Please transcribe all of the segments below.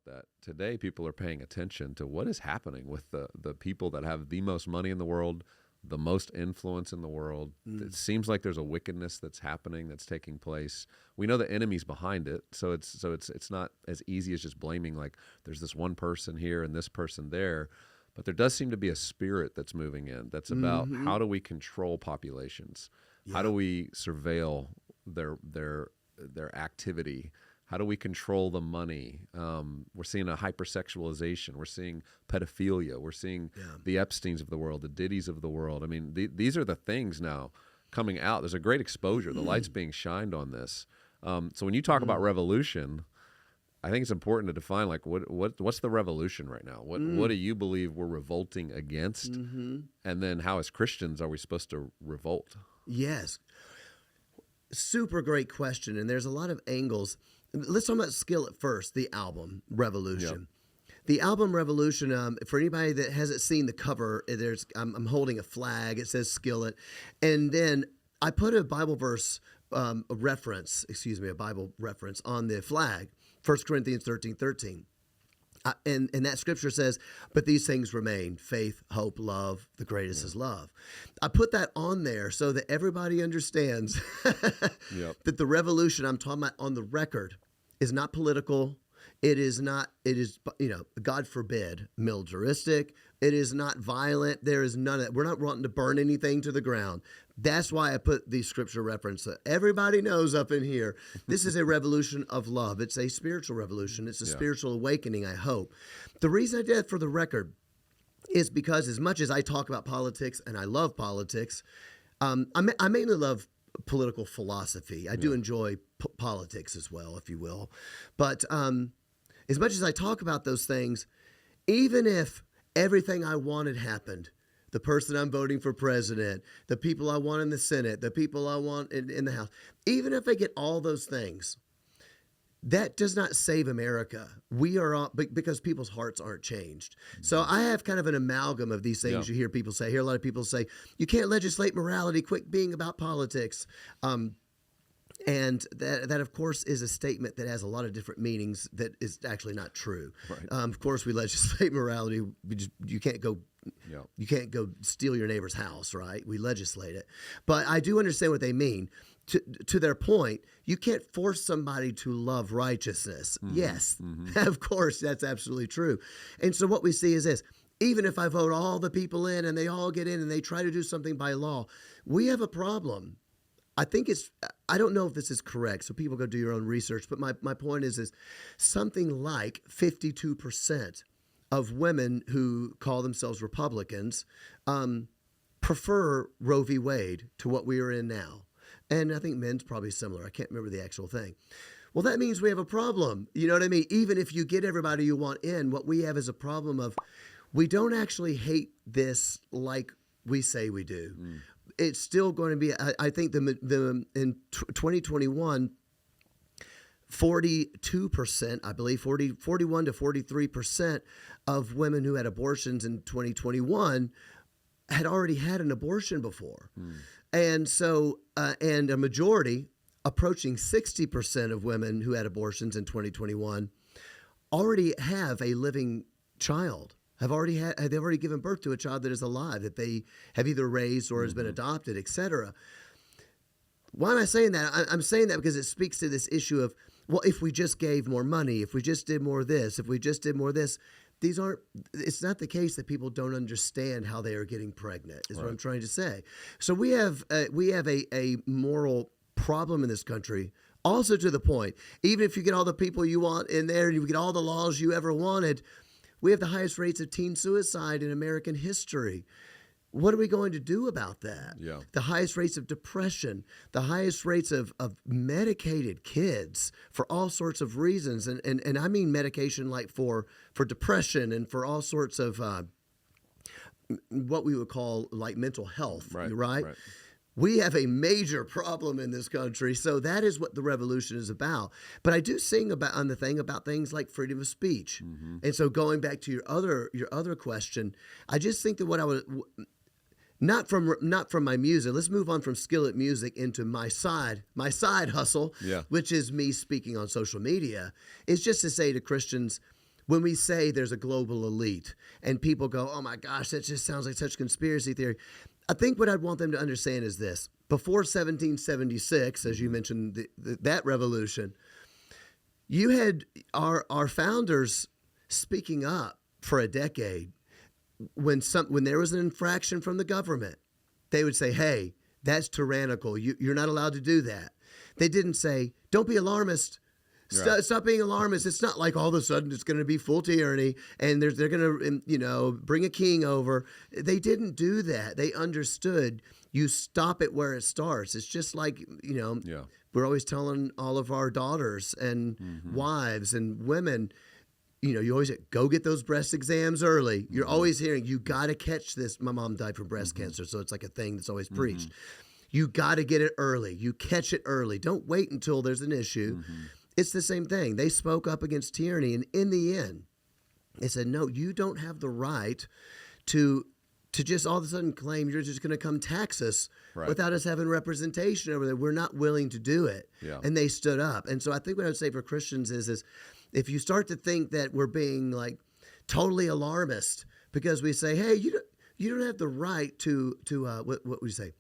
about that. Today, people are paying attention to what is happening with the people that have the most money in the world, the most influence in the world. It seems like there's a wickedness that's happening, that's taking place. We know the enemy's behind it, so it's not as easy as just blaming like there's this one person here and this person there. But there does seem to be a spirit that's moving in that's about how do we control populations? Yeah. How do we surveil their activity? How do we control the money? We're seeing a hypersexualization. We're seeing pedophilia. We're seeing the Epsteins of the world, the Diddy's of the world. I mean, these are the things now coming out. There's a great exposure. The light's being shined on this. So when you talk about revolution, I think it's important to define like what's the revolution right now? What do you believe we're revolting against? And then how as Christians are we supposed to revolt? Yes. Super great question. And there's a lot of angles. Let's talk about Skillet first, the album Revolution. Yep. The album Revolution, for anybody that hasn't seen the cover, I'm holding a flag. It says Skillet. And then I put a Bible verse, a Bible reference on the flag. 1 Corinthians 13:13. And that scripture says, but these things remain, faith, hope, love, the greatest is love. I put that on there so that everybody understands that the revolution I'm talking about on the record is not political. It is, God forbid, militaristic. It is not violent. There is none of that. We're not wanting to burn anything to the ground. That's why I put the scripture reference that everybody knows up in here. This is a revolution of love. It's a spiritual revolution. It's a spiritual awakening, I hope. The reason I did it for the record is because as much as I talk about politics and I love politics, I mainly love political philosophy. I do enjoy politics as well, if you will. But as much as I talk about those things, even if everything I wanted happened, the person I'm voting for president, the people I want in the Senate, the people I want in the House, even if they get all those things, that does not save America. We are all, because people's hearts aren't changed. So I have kind of an amalgam of these things you hear people say. I hear a lot of people say, you can't legislate morality, quit being about politics. And that, of course, is a statement that has a lot of different meanings that is actually not true. Right. Of course, we legislate morality. You can't go steal your neighbor's house, right? We legislate it. But I do understand what they mean. To their point, you can't force somebody to love righteousness. Yes, of course, that's absolutely true. And so what we see is this. Even if I vote all the people in and they all get in and they try to do something by law, we have a problem. I don't know if this is correct, so people go do your own research, but my point is something like 52% of women who call themselves Republicans prefer Roe v. Wade to what we are in now. And I think men's probably similar. I can't remember the actual thing. Well, that means we have a problem. You know what I mean? Even if you get everybody you want in, what we have is a problem of we don't actually hate this like we say we do. It's still going to be, I think in 2021, 42%, I believe, 41 to 43% of women who had abortions in 2021 had already had an abortion before. And so, and a majority, approaching 60% of women who had abortions in 2021 already have a living child. They've already given birth to a child that is alive, that they have either raised or has been adopted, etc. Why am I saying that? I'm saying that because it speaks to this issue of, well, if we just gave more money, if we just did more of this, if we just did more of this, it's not the case that people don't understand how they are getting pregnant, is what I'm trying to say. So we have a moral problem in this country. Also to the point, even if you get all the people you want in there and you get all the laws you ever wanted, we have the highest rates of teen suicide in American history. What are we going to do about that? Yeah. The highest rates of depression, the highest rates of medicated kids for all sorts of reasons. And I mean medication like for depression and for all sorts of what we would call like mental health, right? We have a major problem in this country, so that is what the revolution is about. But I do sing about things like freedom of speech, and so going back to your other question, I just think that what I would not from my music. Let's move on from Skillet music into my side hustle, which is me speaking on social media. Is just to say to Christians, when we say there's a global elite and people go, oh my gosh, that just sounds like such conspiracy theory. I think what I'd want them to understand is this. Before 1776, as you mentioned, that revolution, you had our founders speaking up for a decade. When there was an infraction from the government, they would say, hey, that's tyrannical. You're not allowed to do that. They didn't say, don't be alarmist. Stop being alarmist. It's not like all of a sudden it's going to be full tyranny and they're going to, bring a king over. They didn't do that. They understood you stop it where it starts. It's just like, we're always telling all of our daughters and wives and women, you always go get those breast exams early. You're always hearing, you got to catch this. My mom died from breast cancer, so it's like a thing that's always preached. You got to get it early. You catch it early. Don't wait until there's an issue. It's the same thing. They spoke up against tyranny, and in the end, they said, no, you don't have the right to just all of a sudden claim you're just going to come tax us without us having representation over there. We're not willing to do it. Yeah. And they stood up. And so I think what I would say for Christians is if you start to think that we're being like totally alarmist because we say, hey, you don't have the right to what would you say?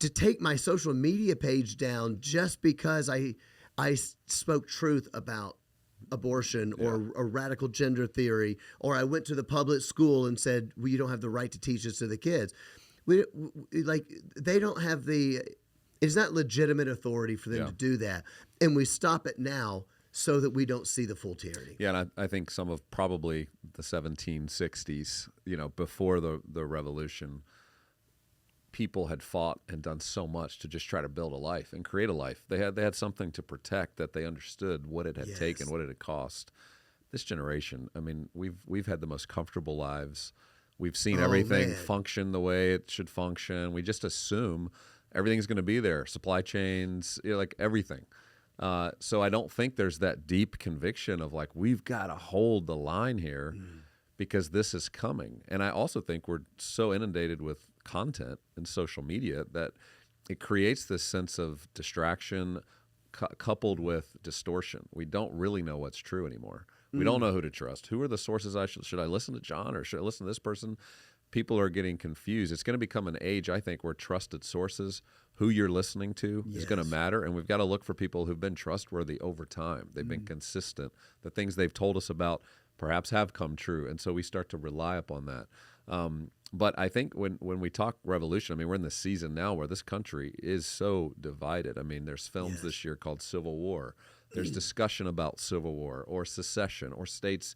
To take my social media page down just because I spoke truth about abortion or a radical gender theory, or I went to the public school and said, well, you don't have the right to teach this to the kids. They don't have it's not legitimate authority for them to do that. And we stop it now so that we don't see the full tyranny. Yeah, and I think some of probably the 1760s, before the revolution, people had fought and done so much to just try to build a life and create a life. They had something to protect that they understood what it had taken, what it had cost. This generation, I mean, we've had the most comfortable lives. We've seen everything function the way it should function. We just assume everything's going to be there, supply chains, like everything. So I don't think there's that deep conviction of like, we've got to hold the line here because this is coming. And I also think we're so inundated with content and social media that it creates this sense of distraction coupled with distortion. We don't really know what's true anymore. We don't know who to trust. Who are the sources should I listen to John or should I listen to this person? People are getting confused. It's going to become an age, I think, where trusted sources, who you're listening to, is going to matter. And we've got to look for people who've been trustworthy over time. They've been consistent. The things they've told us about perhaps have come true. And so we start to rely upon that. But I think when we talk revolution, I mean, we're in the season now where this country is so divided. I mean, there's films this year called Civil War. There's discussion about Civil War or secession or states.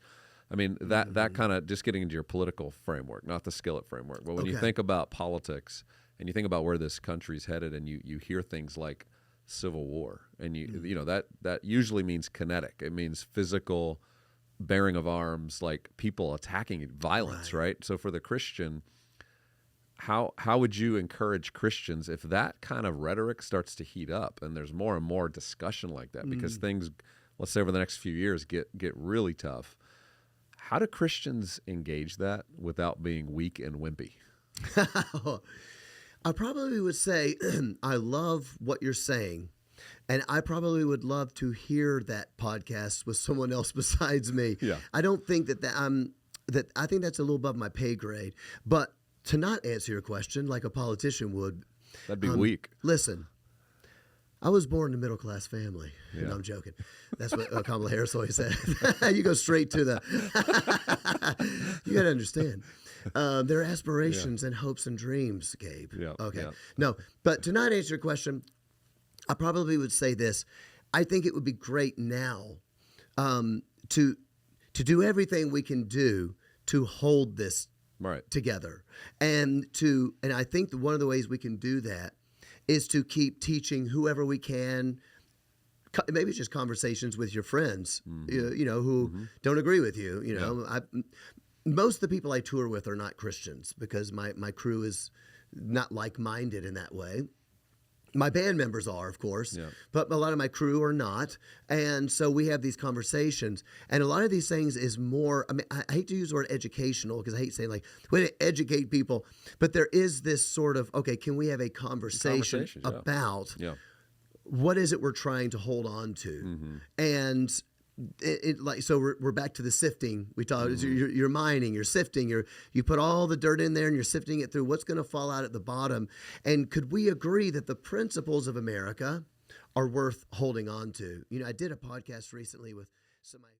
I mean, that kind of just getting into your political framework, not the Skillet framework. But when you think about politics and you think about where this country's headed and you hear things like Civil War and that usually means kinetic. It means physical bearing of arms, like people attacking, violence, right? So for the Christian, how would you encourage Christians if that kind of rhetoric starts to heat up and there's more and more discussion like that because things, let's say over the next few years, get really tough? How do Christians engage that without being weak and wimpy? I probably would say, I love what you're saying. And I probably would love to hear that podcast with someone else besides me. Yeah. I don't think I think that's a little above my pay grade. But to not answer your question like a politician would. That'd be weak. Listen, I was born in a middle-class family. Yeah. No, I'm joking. That's what Kamala Harris always said. You go straight to you got to understand. There are aspirations and hopes and dreams, Gabe. Yeah. Okay. Yeah. No, but to not answer your question, I probably would say this. I think it would be great now to do everything we can do to hold this together. And I think that one of the ways we can do that is to keep teaching whoever we can. Maybe it's just conversations with your friends, who don't agree with you. Most of the people I tour with are not Christians because my crew is not like-minded in that way. My band members are, of course, but a lot of my crew are not. And so we have these conversations. And a lot of these things is more, I mean, I hate to use the word educational because I hate saying like, we need to educate people. But there is this sort of, okay, can we have a conversation about what is it we're trying to hold on to? And So we're back to the sifting. We talked. You're mining, you're sifting, you put all the dirt in there and you're sifting it through. What's going to fall out at the bottom? And could we agree that the principles of America are worth holding on to? I did a podcast recently with somebody.